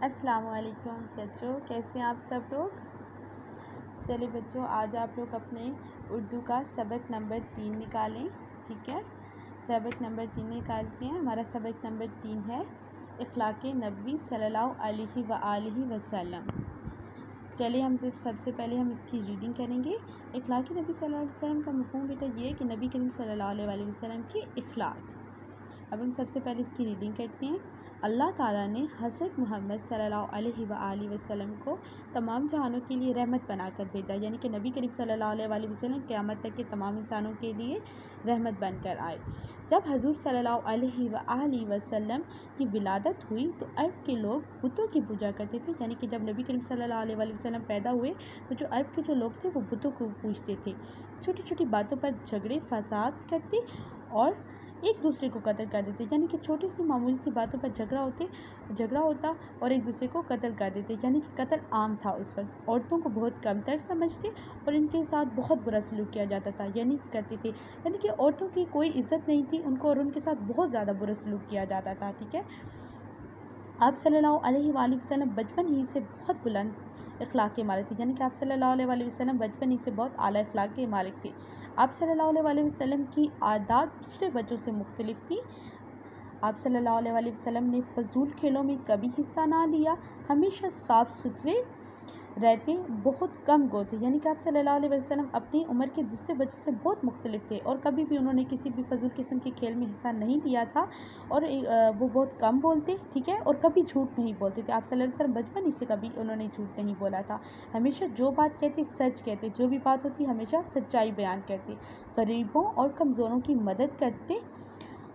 السلام علیکم بچوں، کیسے ہیں آپ سب لوگ؟ چلیے بچوں، آج آپ لوگ اپنے اردو کا سبق نمبر 3 نکالیں، ٹھیک ہے؟ سبق نمبر 3 نکالتے ہیں۔ ہمارا سبق نمبر 3 ہے اخلاق نبی صلی اللہ علیہ وآلہ وسلم۔ چلیے سب سے پہلے ہم اس کی ریڈنگ کریں گے۔ اخلاق نبی صلی اللہ علیہ وسلم کا مفہوم بیٹا یہ ہے کہ نبی کریم صلی اللہ علیہ وسلم کی اخلاق۔ اب ہم سب سے پہلے اس کی ریڈنگ کرتے ہیں۔ اللہ تعالیٰ نے حضرت محمد صلی اللہ علیہ وآلہ وسلم کو تمام جہانوں کے لیے رحمت بنا کر بھیجا، یعنی کہ نبی کریم صلی اللہ علیہ وسلم قیامت تک کے تمام انسانوں کے لیے رحمت بن کر آئے۔ جب حضور صلی اللہ علیہ وآلہ وسلم کی ولادت ہوئی تو عرب کے لوگ بتوں کی پوجا کرتے تھے، یعنی کہ جب نبی کریم صلی اللہ علیہ وسلم پیدا ہوئے تو جو عرب کے جو لوگ تھے وہ بتوں کو پوجتے تھے، چھوٹی چھوٹی باتوں پر جھگڑے فساد کرتے اور ایک دوسرے کو قتل کر دیتے، یعنی کہ چھوٹی سی معمولی سی باتوں پر جھگڑا ہوتا اور ایک دوسرے کو قتل کر دیتے، یعنی کہ قتل عام تھا اس وقت۔ عورتوں کو بہت کم تر سمجھتے اور ان کے ساتھ بہت برا سلوک کیا جاتا تھا، یعنی کرتے تھے، یعنی کہ عورتوں کی کوئی عزت نہیں تھی ان کو، اور ان کے ساتھ بہت زیادہ برا سلوک کیا جاتا تھا، ٹھیک ہے؟ آپ صلی اللہ علیہ وآلہ وسلم بچپن ہی سے بہت بلند اخلاق کے مالک تھے، یعنی کہ آپ صلی اللہ علیہ وسلم بچپن ہی سے بہت اعلیٰ اخلاق کے مالک تھے۔ آپ صلی اللہ علیہ وسلم کی عادات دوسرے بچوں سے مختلف تھی۔ آپ صلی اللہ علیہ وسلم نے فضول کھیلوں میں کبھی حصہ نہ لیا، ہمیشہ صاف ستھرے رہتے، بہت کم گو تھے، یعنی کہ آپ صلی اللہ علیہ وسلم اپنی عمر کے دوسرے بچوں سے بہت مختلف تھے اور کبھی بھی انہوں نے کسی بھی فضول قسم کے کھیل میں حصہ نہیں لیا تھا، اور وہ بہت کم بولتے، ٹھیک ہے، اور کبھی جھوٹ نہیں بولتے تھے۔ آپ صلی اللہ علیہ وسلم بچپن ہی سے کبھی انہوں نے جھوٹ نہیں بولا تھا، ہمیشہ جو بات کہتے سچ کہتے، جو بھی بات ہوتی ہمیشہ سچائی بیان کرتے، غریبوں اور کمزوروں کی مدد کرتے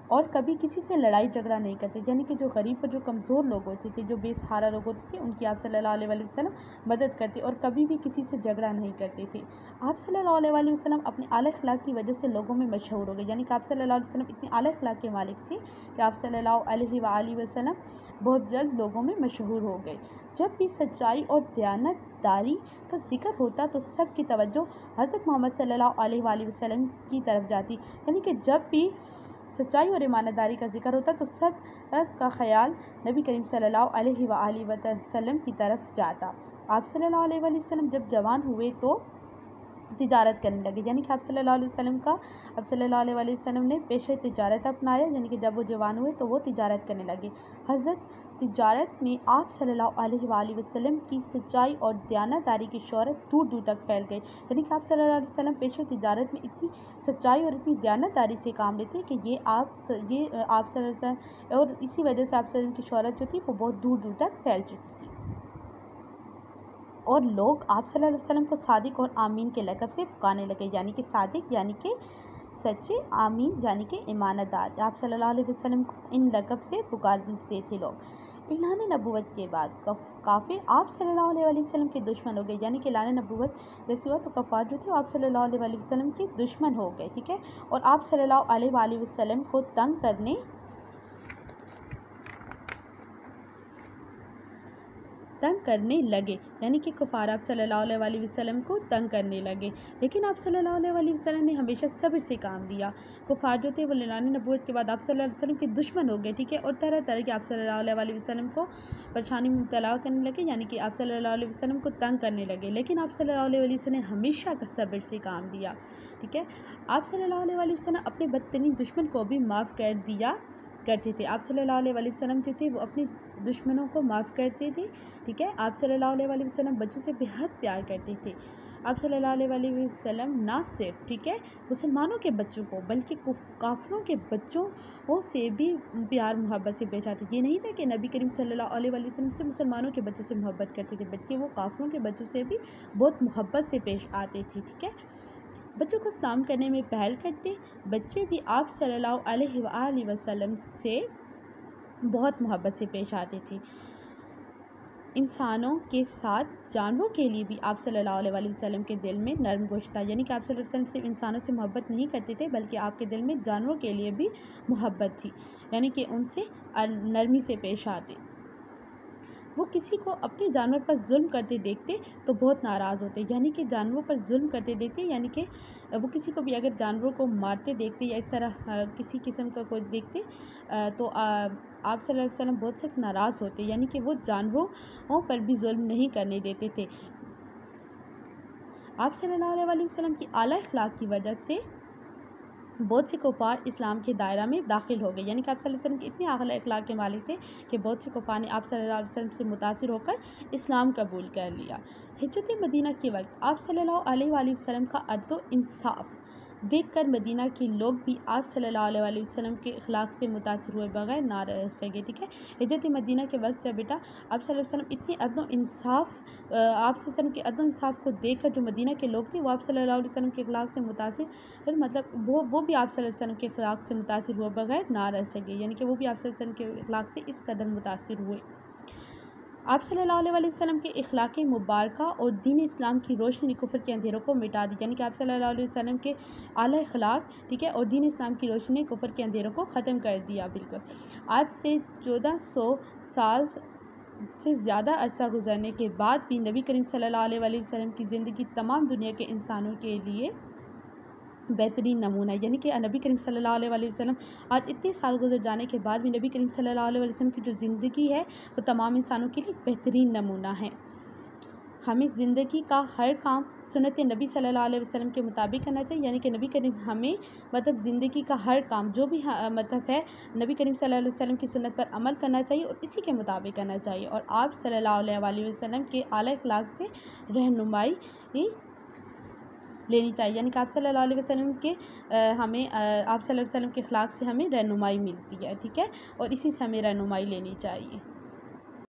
اور کبھی کسی سے لڑائی جھگڑا نہیں کرتے، یعنی کہ جو غریب اور جو کمزور لوگ ہوتے تھے، جو بے سہارا لوگ ہوتے تھے، ان کی آپ صلی اللہ علیہ وسلم مدد کرتے اور کبھی بھی کسی سے جھگڑا نہیں کرتے تھے۔ آپ صلی اللہ علیہ وسلم اپنے اعلیٰ اخلاق کی وجہ سے لوگوں میں مشہور ہو گئے، یعنی کہ آپ صلی اللہ علیہ وسلم اتنے اعلیٰ اخلاق کے مالک تھے کہ آپ صلی اللہ علیہ وآلہ وسلم بہت جلد لوگوں میں مشہور ہو گئے۔ جب بھی سچائی اور دیانت داری کا ذکر ہوتا تو سب کی توجہ حضرت محمد صلی اللہ علیہ وآلہ وسلم کی طرف جاتی، یعنی کہ جب بھی سچائی اور ایمانداری داری کا ذکر ہوتا تو سب کا خیال نبی کریم صلی اللہ علیہ وآلہ وسلم کی طرف جاتا۔ آپ صلی اللہ علیہ وآلہ وسلم جب جوان ہوئے تو تجارت کرنے لگے، یعنی کہ آپ صلی اللہ علیہ وآلہ وسلم نے پیشہ تجارت اپنایا، یعنی کہ جب وہ جوان ہوئے تو وہ تجارت کرنے لگے۔ حضرت تجارت میں آپ صلی اللہ علیہ وآلہ وسلم کی سچائی اور دیانت داری کی شہرت دور دور تک پھیل گئی، یعنی کہ آپ صلی اللہ علیہ وسلم پیشہ تجارت میں اتنی سچائی اور اتنی دیانت داری سے کام لیتے کہ یہ آپ صلی اللہ علیہ وسلم، اور اسی وجہ سے آپ صلی اللہ علیہ وسلم کی شہرت جو تھی وہ بہت دور دور تک پھیل چکی تھی، اور لوگ آپ صلی اللہ علیہ وسلم کو صادق اور آمین کے لقب سے پکارنے لگے، یعنی کہ صادق یعنی کہ سچے، آمین یعنی کہ ایمانت دار۔ آپ صلی اللہ علیہ وسلم کو ان لقب سے پکارتے تھے لوگ۔ اعلان نبوت کے بعد کافر آپ صلی اللہ علیہ وسلم کے دشمن ہو گئے، یعنی کہ اعلان نبوت جیسے ہوا تو کفار جو تھے آپ صلی اللہ علیہ وسلم کے دشمن ہو گئے، ٹھیک ہے، اور آپ صلی اللہ علیہ وسلم کو تنگ کرنے لگے، یعنی کہ کفار آپ صلی اللہ علیہ وسلم کو تنگ کرنے لگے، لیکن آپ صلی اللہ علیہ وسلم نے ہمیشہ صبر سے کام لیا۔ کفار جو تھے وہ اعلان نبوت کے بعد آپ صلی اللہ علیہ وسلم کے دشمن ہو گئے، ٹھیک ہے، اور طرح طرح کے آپ صلی اللہ علیہ وسلم کو پریشانی میں مبتلا کرنے لگے، یعنی کہ آپ صلی اللہ علیہ وسلم کو تنگ کرنے لگے، لیکن آپ صلی اللہ علیہ وسلم نے ہمیشہ صبر سے کام لیا، ٹھیک ہے۔ آپ صلی اللہ علیہ وسلم اپنے بدترین دشمن کو بھی معاف کر دیا کرتے تھے۔ آپ صلی اللہ علیہ وسلم جو تھے وہ اپنے دشمنوں کو معاف کرتے تھے، ٹھیک ہے۔ آپ صلی اللہ علیہ وسلم بچوں سے بے حد پیار کرتے تھے۔ آپ صلی اللہ علیہ وسلم نہ صرف، ٹھیک ہے، مسلمانوں کے بچوں کو بلکہ کافروں کے بچوں سے بھی پیار محبت سے پیش آتے، یہ نہیں تھا کہ نبی کریم صلی اللہ علیہ وسلم سے مسلمانوں کے بچوں سے محبت کرتے تھے، بلکہ وہ کافروں کے بچوں سے بھی بہت محبت سے پیش آتے تھے، ٹھیک ہے۔ بچوں کو سلام کرنے میں پہل کرتے، بچے بھی آپ صلی اللہ علیہ وآلہ وسلم سے بہت محبت سے پیش آتے تھے۔ انسانوں کے ساتھ جانوروں کے لیے بھی آپ صلی اللہ علیہ وسلم کے دل میں نرم گوش تھا، یعنی کہ آپ صلی اللہ علیہ وسلم صرف انسانوں سے محبت نہیں کرتے تھے بلکہ آپ کے دل میں جانوروں کے لیے بھی محبت تھی، یعنی کہ ان سے نرمی سے پیش آتے۔ وہ کسی کو اپنے جانور پر ظلم کرتے دیکھتے تو بہت ناراض ہوتے، یعنی کہ جانوروں پر ظلم کرتے دیکھتے، یعنی کہ وہ کسی کو بھی اگر جانوروں کو مارتے دیکھتے یا اس طرح کسی قسم کا کوئی دیکھتے تو آپ صلی اللہ علیہ وسلم بہت سخت ناراض ہوتے، یعنی کہ وہ جانوروں پر بھی ظلم نہیں کرنے دیتے تھے۔ آپ صلی اللہ علیہ وسلم کی اعلیٰ اخلاق کی وجہ سے بہت سے کفار اسلام کے دائرہ میں داخل ہو گئے، یعنی کہ آپ صلی اللہ علیہ وسلم اتنے اعلیٰ اخلاق کے مالک تھے کہ بہت سے کفار نے آپ صلی اللہ علیہ وسلم سے متاثر ہو کر اسلام قبول کر لیا۔ ہجرت مدینہ کے وقت آپ صلی اللہ علیہ وسلم کا عدل و انصاف دیکھ کر مدینہ کے لوگ بھی آپ صلی اللہ علیہ وسلم کے اخلاق سے متاثر ہوئے بغیر نہ رہ سکے، ٹھیک ہے۔ ہجرت مدینہ کے وقت جب بیٹا آپ صلی اللہ علیہ وسلم اتنے عدل و انصاف آپ صلی اللہ علیہ وسلم کے عدل و انصاف کو دیکھ کر جو مدینہ کے لوگ تھے وہ آپ صلی اللہ علیہ وسلم کے اخلاق سے متاثر مطلب وہ بھی آپ صلی اللہ علیہ وسلم کے اخلاق سے متاثر ہوئے بغیر نہ رہ سکے، یعنی کہ وہ بھی آپ صلی اللہ علیہ وسلم کے اخلاق سے اس قدر متاثر ہوئے۔ آپ صلی اللہ علیہ وسلم کے اخلاق مبارکہ اور دین اسلام کی روشنی نے کفر کے اندھیروں کو مٹا دی، یعنی کہ آپ صلی اللہ علیہ وسلم کے اعلیٰ اخلاق، ٹھیک ہے، اور دین اسلام کی روشنی نے کفر کے اندھیروں کو ختم کر دیا۔ بالکل آج سے 1400 سال سے زیادہ عرصہ گزرنے کے بعد بھی نبی کریم صلی اللہ علیہ وسلم کی زندگی تمام دنیا کے انسانوں کے لیے بہترین نمونہ ہے، یعنی کہ نبی کریم صلی اللہ علیہ وسلم آج اتنے سال گزر جانے کے بعد بھی نبی کریم صلی اللہ علیہ وسلم کی جو زندگی ہے وہ تمام انسانوں کے لیے بہترین نمونہ ہے۔ ہمیں زندگی کا ہر کام سنت نبی صلی اللہ علیہ وسلم کے مطابق کرنا چاہیے، یعنی کہ نبی کریم ہمیں زندگی کا ہر کام جو بھی ہے نبی کریم صلی اللہ علیہ وسلم کی سنت پر عمل کرنا چاہیے اور اسی کے مطابق کرنا چاہیے، اور آپ صلی اللہ علیہ وسلم کے اعلیٰ اخلاق سے رہنمائی لینی چاہیے، یعنی کہ آپ صلی اللہ علیہ وسلم کے ہمیں آپ صلی اللہ علیہ وسلم کے اخلاق سے ہمیں رہنمائی ملتی ہے، ٹھیک ہے، اور اسی سے ہمیں رہنمائی لینی چاہیے۔